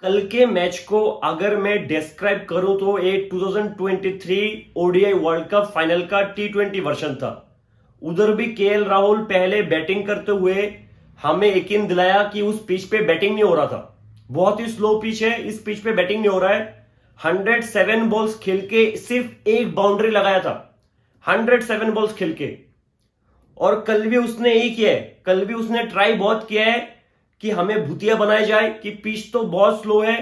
कल के मैच को अगर मैं डिस्क्राइब करूं तो ये 2023 ओडीआई वर्ल्ड कप फाइनल का टी20 वर्जन था। उधर भी केएल राहुल पहले बैटिंग करते हुए हमें यकीन दिलाया कि उस पिच पे बैटिंग नहीं हो रहा था। बहुत ही स्लो पिच है, इस पिच पे बैटिंग नहीं हो रहा है। 107 बॉल्स खेल के सिर्फ एक बाउंड्री लगाया था। 107 बॉल्स खेल के। और कल भी उसने यही किया है, कल भी उसने ट्राई बहुत किया है कि हमें भूतिया बनाया जाए कि पिच तो बहुत स्लो है,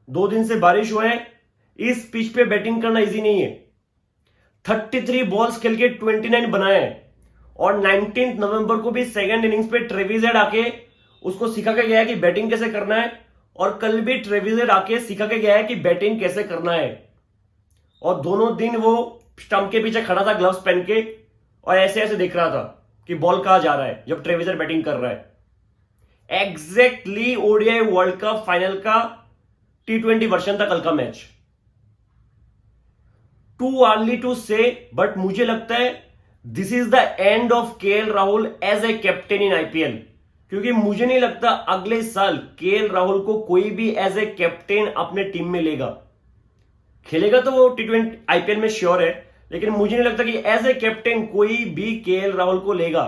2 दिन से बारिश हुआ है, इस पिच पे बैटिंग करना इजी नहीं है। 33 बॉल्स खेल के 29 बनाए हैं। और 19 नवंबर को भी सेकंड इनिंग्स पे ट्रेविस हेड आके उसको सिखा के गया है कि बैटिंग कैसे करना है। और कल भी ट्रेविस हेड आके सिखा के गया है कि बैटिंग कैसे करना है। और दोनों दिन वो स्टंप के पीछे खड़ा था ग्लव्स पहन के और ऐसे ऐसे देख रहा था कि बॉल कहां जा रहा है जब ट्रेविस हेड बैटिंग कर रहा है। Exactly ODI world cup final का टी20 वर्जन था कल का match. Too early to say, but मुझे लगता है this is the end of KL Rahul as a captain in IPL. क्योंकि मुझे नहीं लगता अगले साल केएल राहुल को कोई भी एज ए कैप्टन अपने टीम में लेगा। खेलेगा तो वो टी20 आईपीएल में श्योर है, लेकिन मुझे नहीं लगता कि एज ए कैप्टन कोई भी केएल राहुल को लेगा।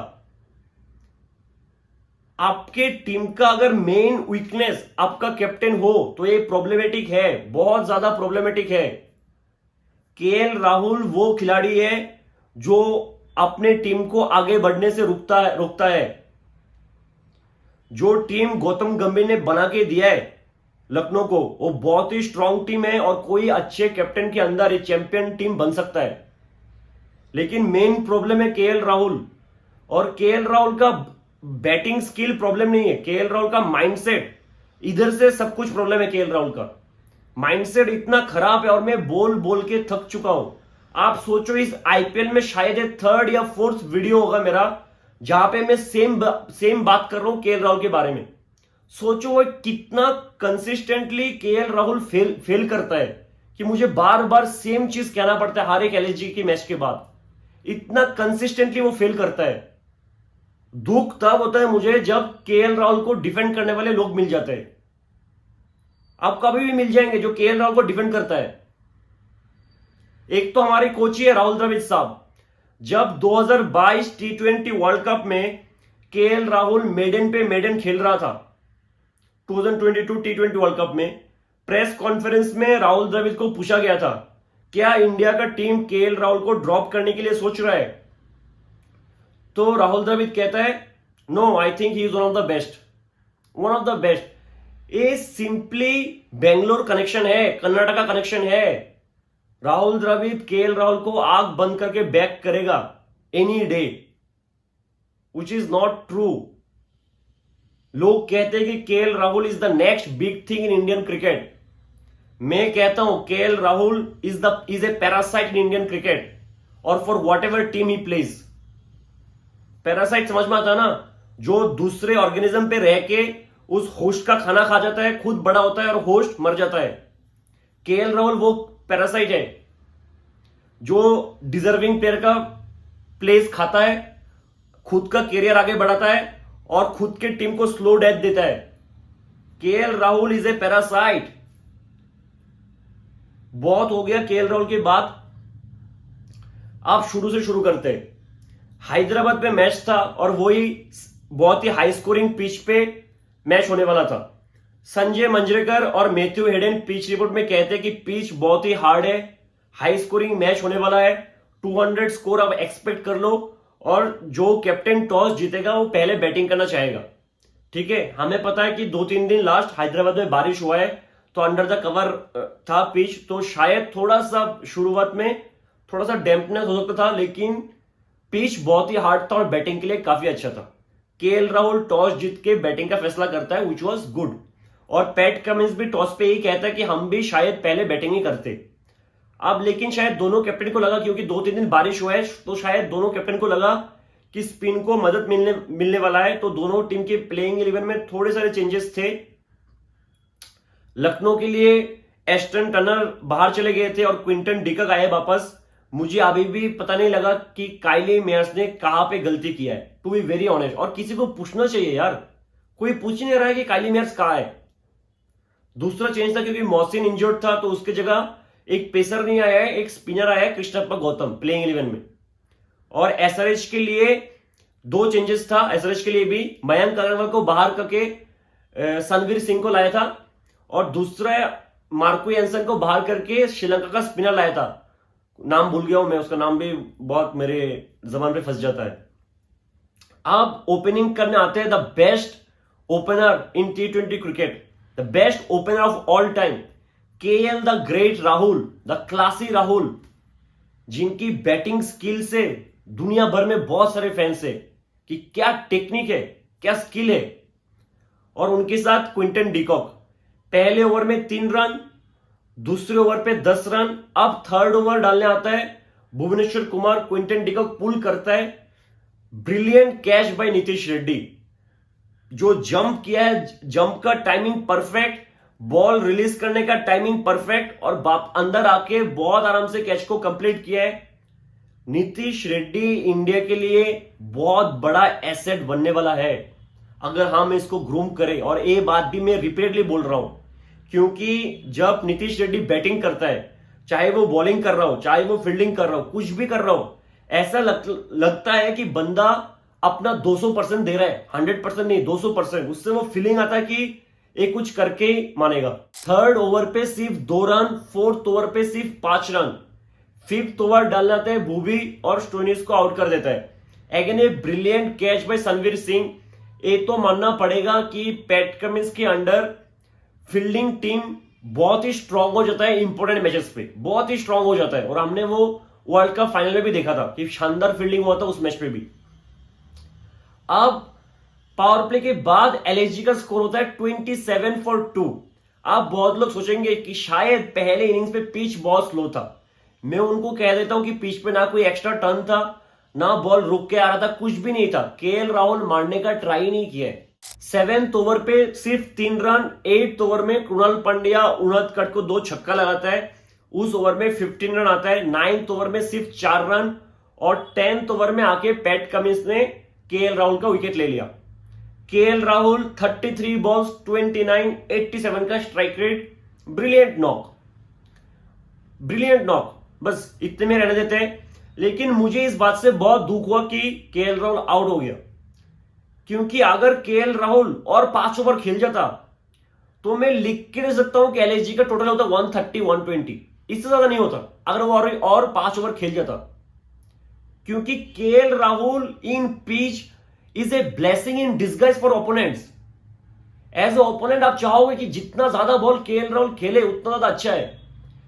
आपके टीम का अगर मेन वीकनेस आपका कैप्टन हो तो ये प्रॉब्लमेटिक है, बहुत ज्यादा प्रॉब्लमेटिक है। केएल राहुल वो खिलाड़ी है जो अपने टीम को आगे बढ़ने से रोकता है। जो टीम गौतम गंभीर ने बना के दिया है लखनऊ को, वो बहुत ही स्ट्रांग टीम है और कोई अच्छे कैप्टन के अंदर एक चैंपियन टीम बन सकता है। लेकिन मेन प्रॉब्लम है केएल राहुल। और केएल राहुल का बैटिंग स्किल प्रॉब्लम नहीं है, केएल राहुल का माइंडसेट, इधर से सब कुछ प्रॉब्लम है। केएल राहुल का माइंडसेट इतना खराब है और मैं बोल बोल के थक चुका हूं। आप सोचो इस आईपीएल में शायद थर्ड या फोर्थ वीडियो होगा मेरा जहां पे मैं सेम बात कर रहा हूं केएल राहुल के बारे में। सोचो वो कितना कंसिस्टेंटली केएल राहुल फेल करता है कि मुझे बार बार सेम चीज कहना पड़ता है हर एक एलएसजी के मैच के बाद। इतना कंसिस्टेंटली वो फेल करता है। दुख तब होता है मुझे जब केएल राहुल को डिफेंड करने वाले लोग मिल जाते हैं। आप कभी भी मिल जाएंगे जो केएल राहुल को डिफेंड करता है। एक तो हमारे कोच ही है राहुल द्रविड़ साहब। जब 2022 टी20 वर्ल्ड कप में केएल राहुल मेडन पे मेडन खेल रहा था, 2022 टी20 वर्ल्ड कप में प्रेस कॉन्फ्रेंस में राहुल द्रविड़ को पूछा गया था क्या इंडिया का टीम केएल राहुल को ड्रॉप करने के लिए सोच रहा है। तो राहुल द्रविड़ कहता है no, I think he is one of the best, one of the best. ये सिंपली बेंगलोर कनेक्शन है, कर्नाटका कनेक्शन है। राहुल द्रविड़ केएल राहुल को आंख बंद करके बैक करेगा any day, which is not true. लोग कहते हैं कि K L Rahul is the next big thing in Indian cricket. मैं कहता हूं K L Rahul is a parasite in Indian cricket और for whatever team he plays. Parasite समझ में आता है ना, जो दूसरे ऑर्गेनिज्म पे रह के उस होस्ट का खाना खा जाता है, खुद बड़ा होता है और होस्ट मर जाता है। केएल राहुल वो पैरासाइट है जो डिजर्विंग प्लेयर का प्लेस खाता है, खुद का कैरियर आगे बढ़ाता है और खुद के टीम को स्लो डेथ देता है। KL Rahul is a parasite. बहुत हो गया केएल राहुल की बात, आप शुरू से शुरू करते हैं। हैदराबाद में मैच था और वही बहुत ही हाई स्कोरिंग पिच पे मैच होने वाला था। संजय मंजरेकर और मैथ्यू हेडन पिच रिपोर्ट में कहते हैं कि पिच बहुत ही हार्ड है, हाई स्कोरिंग मैच होने वाला है, 200 स्कोर आप एक्सपेक्ट कर लो और जो कैप्टन टॉस जीतेगा वो पहले बैटिंग करना चाहेगा। ठीक है, हमें पता है कि 2-3 दिन लास्ट हैदराबाद में बारिश हुआ है तो अंडर द कवर था पिच, तो शायद थोड़ा सा शुरुआत में थोड़ा सा डैम्पनेस हो सकता था, लेकिन पिच बहुत ही हार्ड था और बैटिंग के लिए काफी अच्छा था। केएल राहुल टॉस जीत के बैटिंग का फैसला करता है, विच वॉज गुड। और पैट कमिंस भी टॉस पे ही कहता है कि हम भी शायद पहले बैटिंग ही करते। अब लेकिन शायद दोनों कैप्टन को लगा, क्योंकि 2-3 दिन बारिश हुआ है, तो शायद दोनों कैप्टन को लगा कि स्पिन को मदद मिलने वाला है, तो दोनों टीम के प्लेइंग 11 में थोड़े सारे चेंजेस थे। लखनऊ के लिए एस्टन टर्नर बाहर चले गए थे और क्विंटन डिकक आए वापस। मुझे अभी भी पता नहीं लगा कि काइली मेयर्स ने कहां पे गलती किया है, टू बी वेरी ऑनेस्ट। और किसी को पूछना चाहिए यार, कोई पूछ नहीं रहा है कि काइली मेयर्स कहां है। दूसरा चेंज था क्योंकि मौसिन इंजर्ड था, तो उसकी जगह एक पेसर नहीं आया है, एक स्पिनर आया है, कृष्णप्पा गौतम प्लेइंग 11 में। और एसआरएच के लिए दो चेंजेस था, एसआरएच के लिए भी मयंक अग्रवाल को बाहर करके सनवीर सिंह को लाया था, और दूसरा मार्को एंसन को बाहर करके श्रीलंका का स्पिनर लाया था, नाम भूल गया हूं मैं, उसका नाम भी बहुत मेरे जबान पे फंस जाता है। अब ओपनिंग करने आते हैं the best opener in T20 cricket, the best opener of all time, KL the great Rahul, the classy Rahul, जिनकी बैटिंग स्किल से दुनिया भर में बहुत सारे फैंस है कि क्या टेक्निक है, क्या स्किल है। और उनके साथ क्विंटन डिकॉक, पहले ओवर में 3 रन, दूसरे ओवर पे 10 रन, अब थर्ड ओवर डालने आता है Bhuvneshwar Kumar, Quinton de Kock pull करता है, brilliant catch by Nitish Reddy, जो जंप किया है, जंप का टाइमिंग परफेक्ट, बॉल रिलीज करने का टाइमिंग परफेक्ट, और अंदर आके बहुत आराम से कैच को कंप्लीट किया है। नीतीश रेड्डी इंडिया के लिए बहुत बड़ा एसेट बनने वाला है अगर हम इसको ग्रूम करें। और ये बात भी मैं रिपीटेडली बोल रहा हूं, क्योंकि जब नीतीश रेड्डी बैटिंग करता है, चाहे वो बॉलिंग कर रहा हो, चाहे वो फील्डिंग कर रहा हो, कुछ भी कर रहा हो, ऐसा लगता है कि बंदा अपना 200% दे रहा है, 100% नहीं, 200%। उससे वो फीलिंग आता है कि ये कुछ करके ही मानेगा। थर्ड ओवर पे सिर्फ 2 रन, फोर्थ ओवर पे सिर्फ 5 रन, फिफ्थ ओवर डाल जाते हैं भूवी और स्टोइनिस को आउट कर देता है। Again a brilliant catch by Sanvir Singh. ये तो मानना पड़ेगा कि पैट कमिंस के अंडर फील्डिंग टीम बहुत ही स्ट्रांग हो जाता है, इंपॉर्टेंट मैचेस पे बहुत ही स्ट्रांग हो जाता है, और हमने वो वर्ल्ड कप फाइनल में भी देखा था कि शानदार फील्डिंग हुआ था उस मैच पे भी। अब पावर प्ले के बाद एलएसजी का स्कोर होता है 27 for 2। अब बहुत लोग सोचेंगे कि शायद पहले इनिंग्स पे पिच बहुत स्लो था। मैं उनको कह देता हूं कि पिच पे ना कोई एक्स्ट्रा टर्न था, ना बॉल रुक के आ रहा था, कुछ भी नहीं था। केएल राहुल मारने का ट्राई नहीं किया। 7th ओवर पे सिर्फ 3 रन, 8th ओवर में कृणाल पांड्या उनहत्तर को 2 छक्का लगाता है, उस ओवर में 15 रन आता है। 9th ओवर में सिर्फ 4 रन, और 10th ओवर में आके पैट कमिंस ने केएल राहुल का विकेट ले लिया। केएल राहुल 33 बॉल्स 29, 87 का strike rate, brilliant knock, brilliant knock, बस इतने में रहने देते हैं। लेकिन मुझे इस बात से बहुत दुख हुआ कि केएल राहुल आउट हो गया, क्योंकि अगर केएल राहुल और 5 ओवर खेल जाता तो मैं लिख के दे सकता हूं कि एलएसजी का टोटल होता 130, 120, इससे ज्यादा नहीं होता अगर वो और 5 ओवर खेल जाता। क्योंकि KL Rahul in pitch is a blessing in disguise for opponents. As a opponent आप चाहोगे कि जितना ज्यादा बॉल केएल राहुल खेले उतना ज्यादा अच्छा है,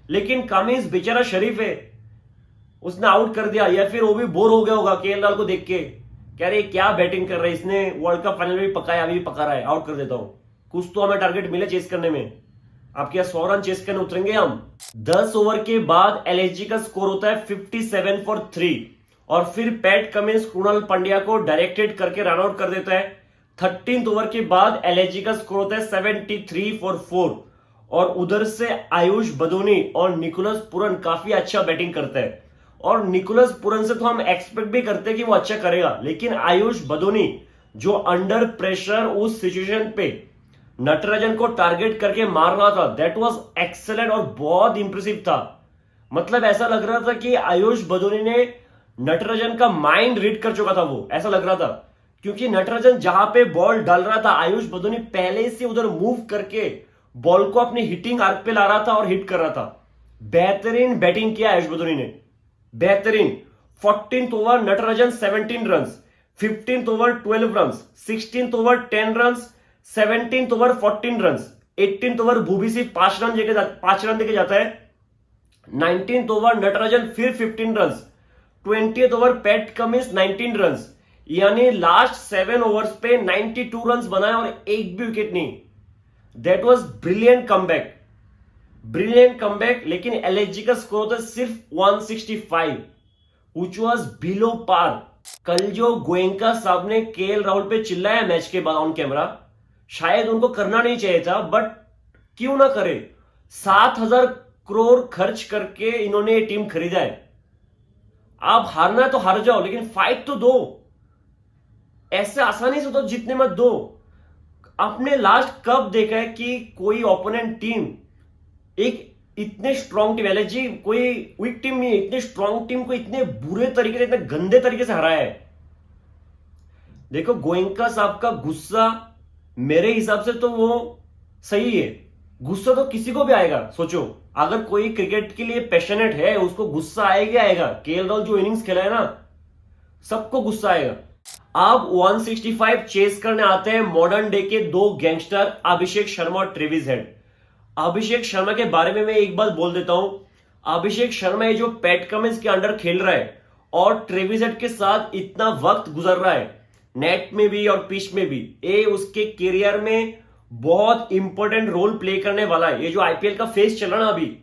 लेकिन कमिंस बेचारा शरीफ है, उसने आउट कर दिया, या फिर वो भी बोर हो गया होगा केएल राहुल को देख के, कह रहे क्या बैटिंग कर रहा है, इसने वर्ल्ड कप फाइनल में भी पकाया, अभी भी पका रहा है, आउट कर देता हूं, कुछ तो हमें टारगेट मिले चेस करने में। आप क्या 100 रन चेस करने उतरेंगे हम? 10 ओवर के बाद एलएसजी का स्कोर होता है 57 for 3, और फिर पैट कमिंस कृणाल पांड्या को डायरेक्टेड करके रन आउट कर देता है। 13th ओवर के बाद एलएसजी का स्कोर होता है 73 for 4, और उधर से आयुष बदोनी और निकोलस पुरन काफी अच्छा बैटिंग करता है। और निकोलस पुरन से तो हम एक्सपेक्ट भी करते हैं कि वो अच्छा करेगा, लेकिन आयुष बदोनी जो अंडर प्रेशर उस सिचुएशन पे नटराजन को टारगेट करके मार रहा था, दैट वाज एक्सेलेंट और बहुत इंप्रेसिव था। मतलब ऐसा लग रहा था कि आयुष बदोनी ने नटराजन का माइंड रीड कर चुका था, वो ऐसा लग रहा था, क्योंकि नटराजन जहां पे बॉल डाल रहा था आयुष बदोनी पहले से उधर मूव करके बॉल को अपनी हिटिंग आर्क पे ला रहा था और हिट कर रहा था। बेहतरीन बैटिंग किया आयुष बदोनी ने, बेहतरीन। 14th over Natarajan 17 run, 15th over 12 run, 16th over 10 run, 17th over 14 run, 18th over Bhuvi सिर्फ 5 रन देके जाता है। 19th ओवर नटराजन फिर 15 run, 20th over PAT Cummins 19 run, यानी लास्ट 7 ओवर्स पे 92 रन बनाए और एक भी विकेट नहीं। That was brilliant comeback, brilliant comeback. लेकिन एलएसजी का स्कोर होता है सिर्फ 165, व्हिच वाज बिलो पार। कल जो गोयनका साहब ने केएल राहुल पे चिल्लाया मैच के बाद ऑन कैमरा, शायद उनको करना नहीं चाहिए था, बट क्यों ना करे, 7,000 करोड़ खर्च करके इन्होंने ये टीम खरीदा है। आप हारना है तो हार जाओ, लेकिन फाइट तो दो, ऐसे आसानी से तो जीतने मत दो। आपने लास्ट कब देखा है कि कोई ओपोनेंट टीम एक इतने स्ट्रॉन्ग टीम, एलएसजी कोई वीक टीम नहीं है, इतने स्ट्रॉन्ग टीम को इतने बुरे तरीके से, इतने गंदे तरीके से हराया है? देखो, गोयंका साहब का गुस्सा मेरे हिसाब से तो वो सही है। गुस्सा तो किसी को भी आएगा। सोचो, अगर कोई क्रिकेट के लिए पैशनेट है उसको गुस्सा आएगा ही आएगा। केएल राहुल जो इनिंग्स खेला है ना, सबको गुस्सा आएगा। आप 165 चेस करने आते हैं मॉडर्न डे के दो गैंगस्टर अभिषेक शर्मा और ट्रेविस हेड। अभिषेक शर्मा के बारे में मैं एक बात बोल देता हूं। अभिषेक शर्मा ये जो पैट कमिंस के अंडर खेल रहा है और ट्रेविस हेड के साथ इतना वक्त गुजर रहा है, नेट में भी और पिच में भी, ये उसके करियर में बहुत इंपॉर्टेंट रोल प्ले करने वाला है। ये जो आईपीएल का फेज चल रहा है ना अभी,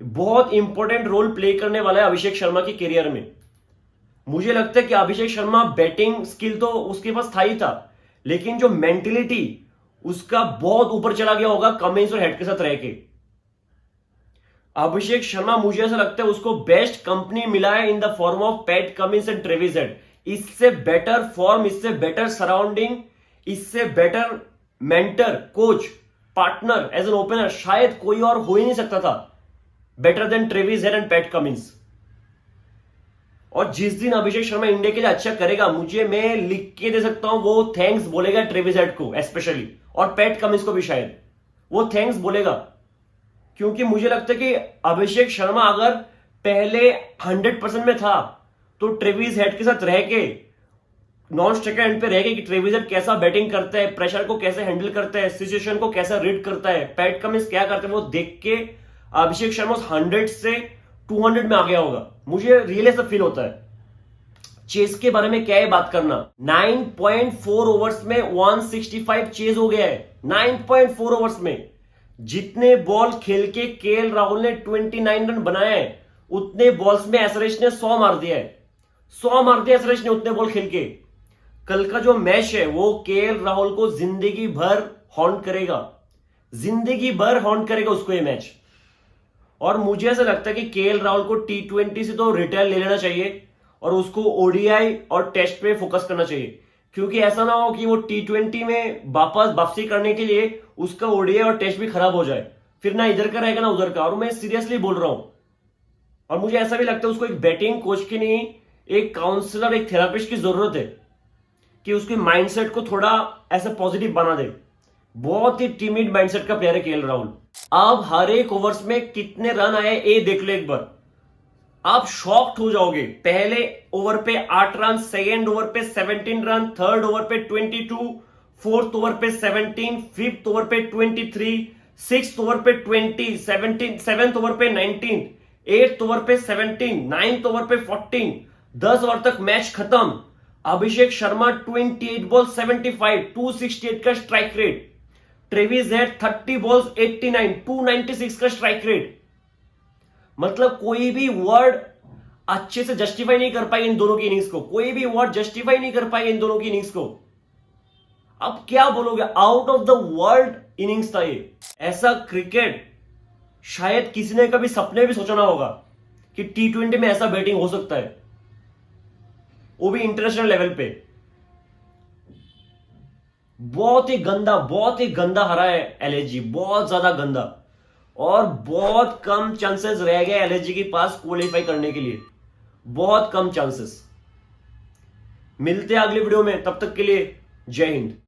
बहुत इंपॉर्टेंट रोल प्ले करने वाला है अभिषेक शर्मा के करियर में। मुझे लगता है कि अभिषेक शर्मा बैटिंग स्किल तो उसके पास था ही था, लेकिन जो मेंटेलिटी उसका बहुत ऊपर चला गया होगा कमिंस और हेड के साथ रह के। अभिषेक शर्मा, मुझे ऐसा लगता है उसको बेस्ट कंपनी मिला है in the form of Pat Cummins and Travis Head. इससे बेटर फॉर्म, इससे बेटर सराउंडिंग, इससे better mentor, coach, partner as an opener शायद कोई और हो ही नहीं सकता था better than Travis Head and Pat Cummins. और जिस दिन अभिषेक शर्मा इंडिया के लिए अच्छा करेगा, मैं लिख के दे सकता हूं, वो थैंक्स बोलेगा ट्रेविस हेड को स्पेशली, और पैट कमिंस को भी शायद वो थैंक्स बोलेगा। क्योंकि मुझे लगता है कि अभिषेक शर्मा अगर पहले 100% में था तो ट्रेविस हेड के साथ रह के, नॉन स्ट्राइकर एंड पे रह के कि ट्रेविस हेड कैसा बैटिंग करता है, प्रेशर को कैसे हैंडल करता है, सिचुएशन को कैसा रीड करता है, पैट कमिंस क्या करते हैं, वो देख के अभिषेक शर्मा 100 से 200 में आ गया होगा। मुझे रियली ऐसा फील होता है। चेस के बारे में क्या है बात करना, 9.4 ओवर्स में 165 चेज हो गया है। 9.4 ओवर्स में जितने बॉल खेल के केएल राहुल ने 29 रन बनाए हैं, उतने बॉल्स में एसआरएच ने 100 मार दिया है। 100 मार दिया एसआरएच ने उतने बॉल खेल के। कल का जो मैच है वो केएल राहुल को जिंदगी भर हॉन्ट करेगा, जिंदगी भर हॉन्ट करेगा उसको ये मैच। और मुझे ऐसा लगता है कि केएल राहुल को T20 से तो रिटायर ले लेना चाहिए और उसको ओडीआई और टेस्ट पे फोकस करना चाहिए। क्योंकि ऐसा ना हो कि वो T20 में वापसी करने के लिए उसका ओडीआई और टेस्ट भी खराब हो जाए, फिर ना इधर का रहेगा ना उधर का। और मैं सीरियसली बोल रहा हूं। और मुझे ऐसा भी लगता है उसको एक बैटिंग कोच की नहीं, एक काउंसलर, एक थेरापिस्ट की जरूरत है कि उसके माइंडसेट को थोड़ा ऐसा पॉजिटिव बना दे। बहुत ही टीमिड माइंडसेट का प्लेयर है केएल राहुल। अब हर एक ओवर्स में कितने रन आए ये देख लो एक बार, आप शॉक्ड हो जाओगे। पहले ओवर पे 8 रन, सेकेंड ओवर पे 17 रन, थर्ड ओवर पे 22, फोर्थ ओवर पे 17, फिफ्थ ओवर पे 23, सिक्स्थ ओवर पे 20, 17, सेवेंथ ओवर पे 19, एट्थ ओवर पे 17, नाइन्थ ओवर पे 14, 10 ओवर तक मैच खत्म। अभिषेक शर्मा 28 बॉल 75, 268 का strike rate. Travis head 30 balls 89, 296 का स्ट्राइक रेट। मतलब कोई भी वर्ड अच्छे से जस्टिफाई नहीं कर पाई इन दोनों की इनिंग्स को, कोई भी वर्ड जस्टिफाई नहीं कर पाई इन दोनों की इनिंग्स को। अब क्या बोलोगे, out of the world innings था ये। ऐसा क्रिकेट शायद किसी ने कभी सपने भी सोचा ना होगा कि T20 में ऐसा बैटिंग हो सकता है, वो भी इंटरनेशनल लेवल पे। बहुत ही गंदा हरा है एलएसजी, बहुत ज्यादा गंदा। और बहुत कम चांसेस रह गए एलएसजी के पास क्वालिफाई करने के लिए, बहुत कम चांसेस। मिलते हैं अगली वीडियो में, तब तक के लिए जय हिंद।